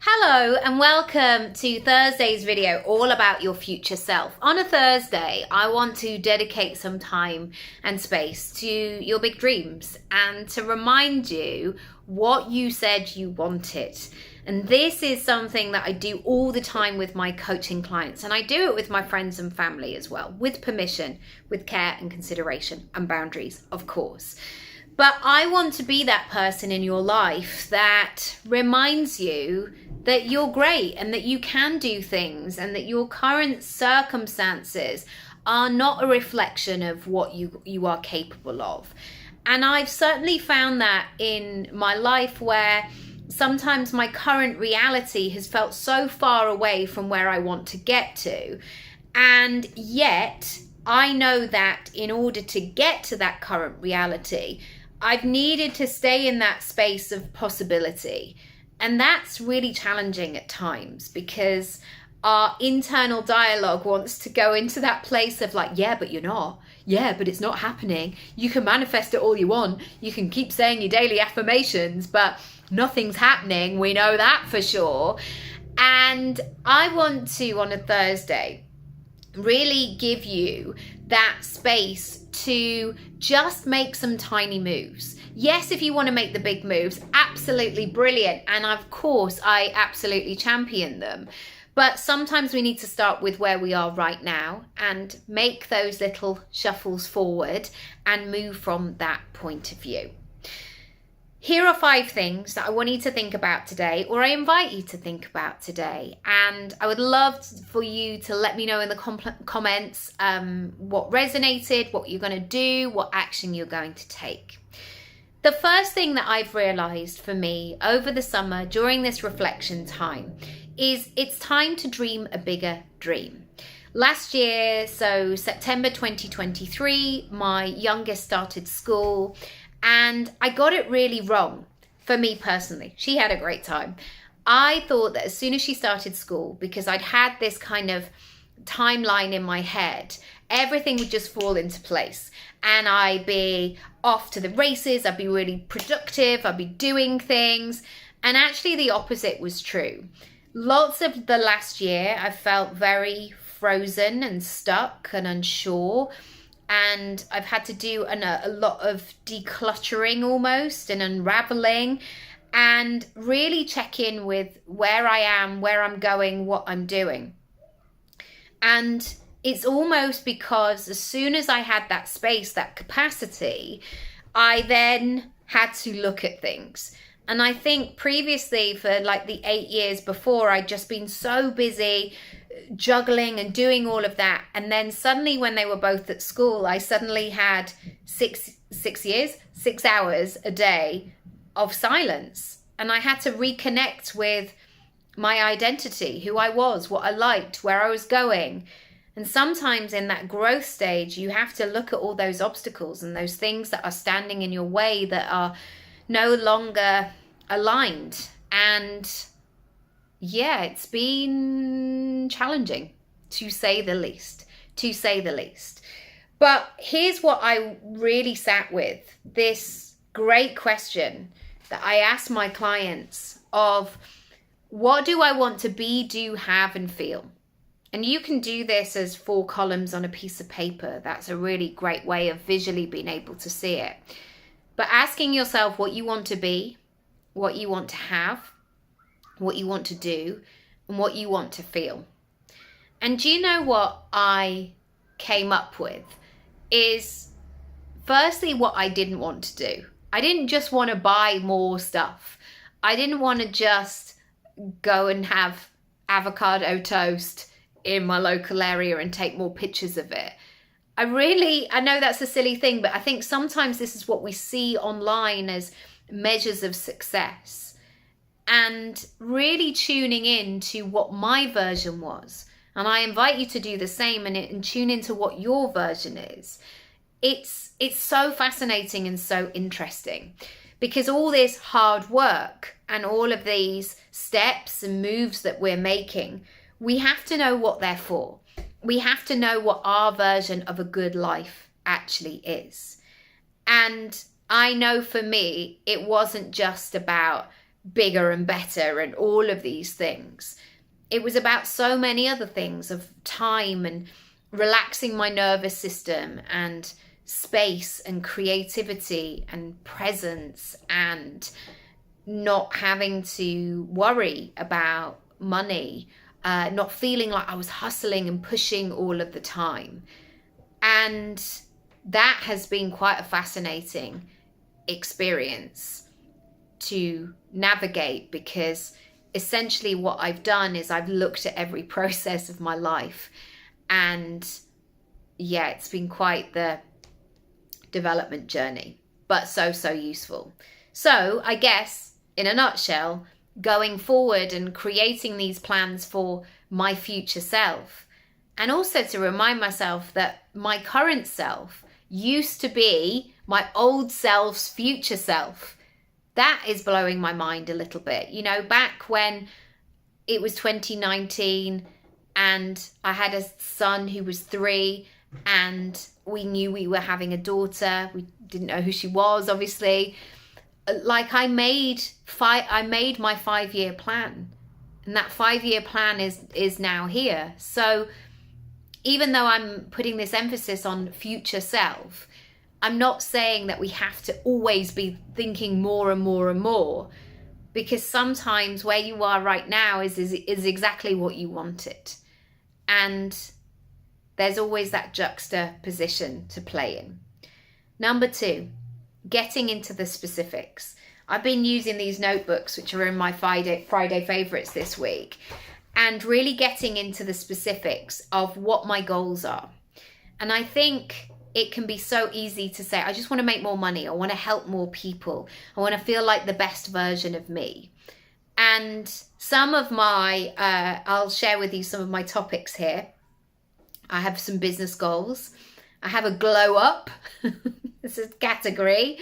Hello and welcome to Thursday's video all about your future self. On a Thursday, I want to dedicate some time and space to your big dreams and to remind you what you said you wanted. And this is something that I do all the time with my coaching clients, and I do it with my friends and family as well, with permission, with care and consideration and boundaries, of course. But I want to be that person in your life that reminds you that you're great and that you can do things and that your current circumstances are not a reflection of what you are capable of. And I've certainly found that in my life where sometimes my current reality has felt so far away from where I want to get to. And yet I know that in order to get to that current reality, I've needed to stay in that space of possibility. And that's really challenging at times because our internal dialogue wants to go into that place of like, yeah, but you're not. Yeah, but it's not happening. You can manifest it all you want. You can keep saying your daily affirmations, but nothing's happening. We know that for sure. And I want to, on a Thursday, really give you that space to just make some tiny moves. Yes, if you want to make the big moves, absolutely brilliant. And of course, I absolutely champion them. But sometimes we need to start with where we are right now and make those little shuffles forward and move from that point of view. Here are 5 things that I want you to think about today, or I invite you to think about today. And I would love for you to let me know in the comments what resonated, what you're going to do, what action you're going to take. The first thing that I've realized for me over the summer during this reflection time is it's time to dream a bigger dream. Last year, so September 2023, my youngest started school. And I got it really wrong for me personally. She had a great time. I thought that as soon as she started school, because I'd had this kind of timeline in my head, everything would just fall into place. And I'd be off to the races. I'd be really productive. I'd be doing things. And actually the opposite was true. Lots of the last year, I felt very frozen and stuck and unsure. And I've had to do a lot of decluttering almost and unraveling and really check in with where I am, where I'm going, what I'm doing. And it's almost because as soon as I had that space, that capacity, I then had to look at things. And I think previously for like the 8 years before, I'd just been so busy juggling and doing all of that. And then suddenly when they were both at school, I suddenly had 6 hours a day of silence. And I had to reconnect with my identity, who I was, what I liked, where I was going. And sometimes in that growth stage, you have to look at all those obstacles and those things that are standing in your way that are no longer aligned. And yeah, it's been challenging to say the least, But here's what I really sat with, this great question that I ask my clients of what do I want to be, do, have, and feel? And you can do this as 4 columns on a piece of paper. That's a really great way of visually being able to see it. But asking yourself what you want to be, what you want to have, what you want to do, and what you want to feel. And do you know what I came up with is firstly what I didn't want to do. I didn't just want to buy more stuff. I didn't want to just go and have avocado toast in my local area and take more pictures of it. I know that's a silly thing, but I think sometimes this is what we see online as measures of success. And really tuning in to what my version was. And I invite you to do the same and tune into what your version is. It's so fascinating and so interesting because all this hard work and all of these steps and moves that we're making, we have to know what they're for. We have to know what our version of a good life actually is. And I know for me, it wasn't just about bigger and better and all of these things. It was about so many other things, of time and relaxing my nervous system and space and creativity and presence, and not having to worry about money, not feeling like I was hustling and pushing all of the time. And that has been quite a fascinating experience to navigate, because essentially what I've done is I've looked at every process of my life, and yeah, it's been quite the development journey, but so useful. So I guess in a nutshell, going forward and creating these plans for my future self, and also to remind myself that my current self used to be my old self's future self. That is blowing my mind a little bit. You know, back when it was 2019 and I had a son who was 3, and we knew we were having a daughter. We didn't know who she was, obviously. Like I made my 5-year plan, and that 5-year plan is now here. So even though I'm putting this emphasis on future self, I'm not saying that we have to always be thinking more and more and more, because sometimes where you are right now is exactly what you wanted. And there's always that juxtaposition to play in. Number 2, getting into the specifics. I've been using these notebooks, which are in my Friday favorites this week, and really getting into the specifics of what my goals are. And I think it can be so easy to say, I just want to make more money. I want to help more people. I want to feel like the best version of me. And some of my, I'll share with you some of my topics here. I have some business goals. I have a glow up. This is a category.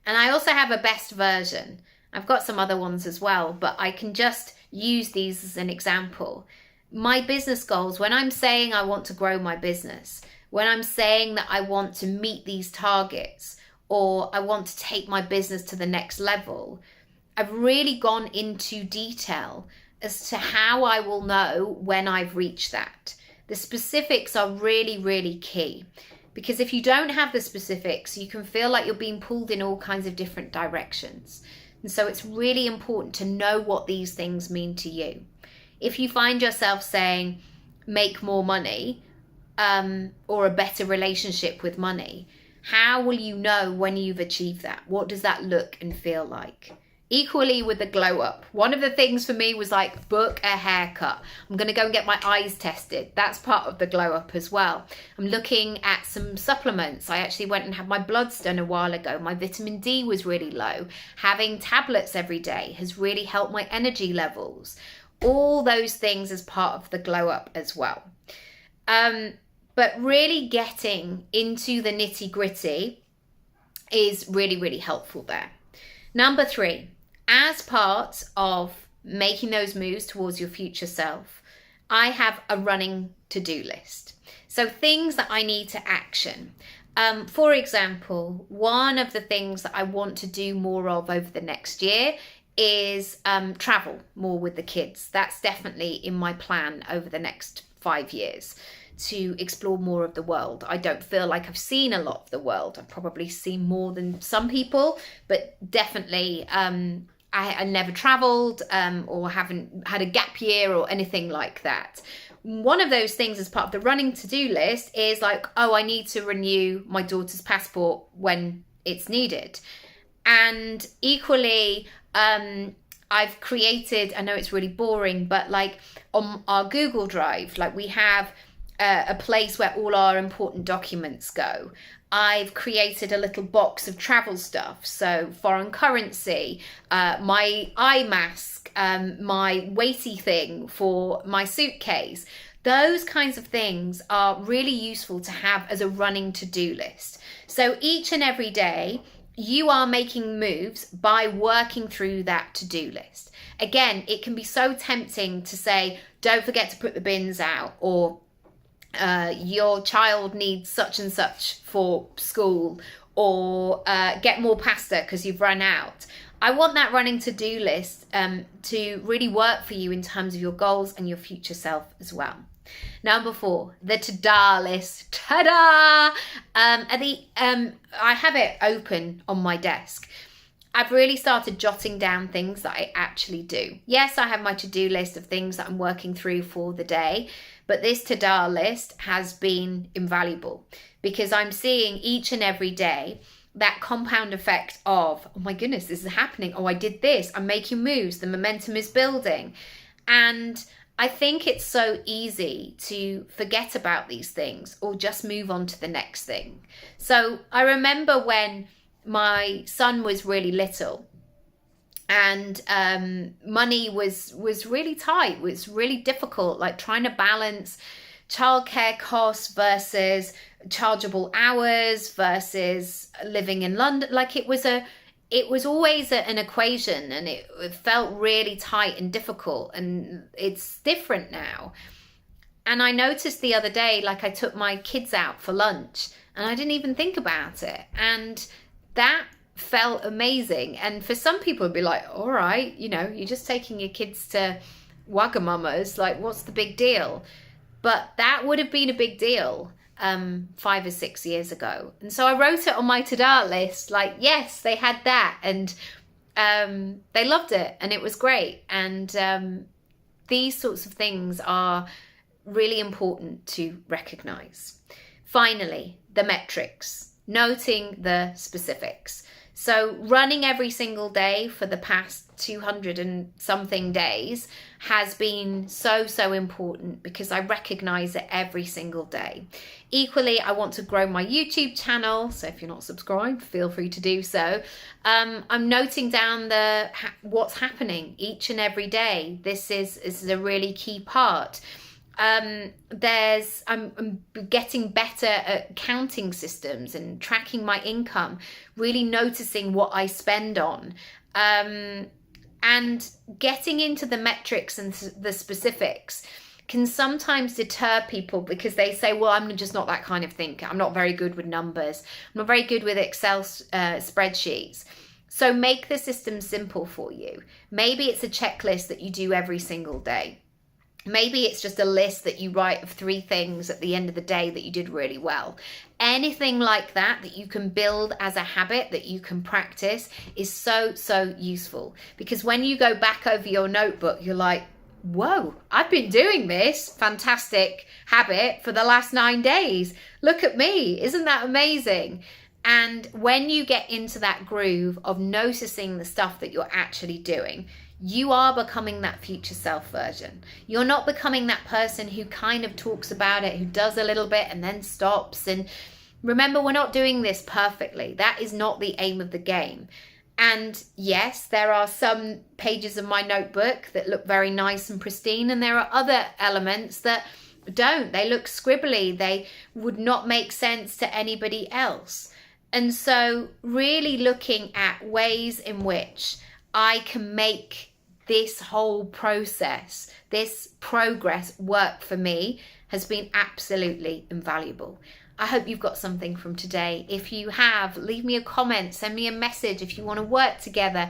And I also have a best version. I've got some other ones as well, but I can just use these as an example. My business goals, when I'm saying I want to grow my business, when I'm saying that I want to meet these targets, or I want to take my business to the next level, I've really gone into detail as to how I will know when I've reached that. The specifics are really, really key, because if you don't have the specifics, you can feel like you're being pulled in all kinds of different directions. And so it's really important to know what these things mean to you. If you find yourself saying, make more money, or a better relationship with money, how will you know when you've achieved that? What does that look and feel like? Equally with the glow up, one of the things for me was like, book a haircut. I'm going to go and get my eyes tested. That's part of the glow up as well. I'm looking at some supplements. I actually went and had my bloods done a while ago. My vitamin D was really low. Having tablets every day has really helped my energy levels. All those things as part of the glow up as well. But really getting into the nitty gritty is really, really helpful there. Number 3, as part of making those moves towards your future self, I have a running to-do list. So things that I need to action. For example, one of the things that I want to do more of over the next year is travel more with the kids. That's definitely in my plan over the next 5 years, to explore more of the world. I don't feel like I've seen a lot of the world. I've probably seen more than some people, but definitely I never traveled or haven't had a gap year or anything like that. One of those things as part of the running to-do list is like, oh, I need to renew my daughter's passport when it's needed. And equally, I've created, I know it's really boring, but like on our Google Drive, like we have a place where all our important documents go. I've created a little box of travel stuff. So foreign currency, my eye mask, my weighty thing for my suitcase. Those kinds of things are really useful to have as a running to-do list. So each and every day, you are making moves by working through that to-do list. Again, it can be so tempting to say, don't forget to put the bins out, or your child needs such and such for school, or get more pasta because you've run out. I want that running to-do list to really work for you in terms of your goals and your future self as well. Number 4, the ta-da list. Ta-da! I have it open on my desk. I've really started jotting down things that I actually do. Yes, I have my to-do list of things that I'm working through for the day, but this ta-da list has been invaluable because I'm seeing each and every day that compound effect of, oh my goodness, this is happening. Oh, I did this. I'm making moves. The momentum is building. And I think it's so easy to forget about these things or just move on to the next thing. So I remember when my son was really little and money was really tight, was really difficult, like trying to balance childcare costs versus chargeable hours versus living in London. Like it was always an equation, and it felt really tight and difficult, and it's different now. And I noticed the other day, like I took my kids out for lunch and I didn't even think about it, and that felt amazing. And for some people it'd be like, all right, you know, you're just taking your kids to Wagamama's, like what's the big deal? But that would have been a big deal 5 or 6 years ago. And so I wrote it on my to-do list, like, yes, they had that, and they loved it, and it was great. And these sorts of things are really important to recognize. Finally, the metrics, noting the specifics. So running every single day for the past 200 and something days has been so important because I recognize it every single day. Equally, I want to grow my YouTube channel, so if you're not subscribed, feel free to do so. I'm noting down what's happening each and every day. This is a really key part. I'm getting better at counting systems and tracking my income, really noticing what I spend on, and getting into the metrics and the specifics can sometimes deter people because they say, well, I'm just not that kind of thinker. I'm not very good with numbers. I'm not very good with Excel spreadsheets. So make the system simple for you. Maybe it's a checklist that you do every single day. Maybe it's just a list that you write of 3 things at the end of the day that you did really well. Anything like that you can build as a habit that you can practice is so useful. Because when you go back over your notebook, you're like, whoa, I've been doing this fantastic habit for the last 9 days. Look at me. Isn't that amazing? And when you get into that groove of noticing the stuff that you're actually doing, you are becoming that future self version. You're not becoming that person who kind of talks about it, who does a little bit and then stops. And remember, we're not doing this perfectly. That is not the aim of the game. And yes, there are some pages of my notebook that look very nice and pristine, and there are other elements that don't. They look scribbly. They would not make sense to anybody else. And so really looking at ways in which I can make this whole process, this progress work for me has been absolutely invaluable. I hope you've got something from today. If you have, leave me a comment, send me a message. If you want to work together,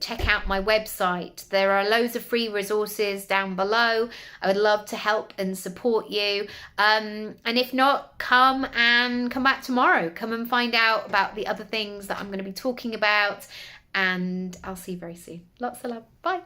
check out my website. There are loads of free resources down below. I would love to help and support you. And if not, come back tomorrow. Come and find out about the other things that I'm going to be talking about. And I'll see you very soon. Lots of love. Bye.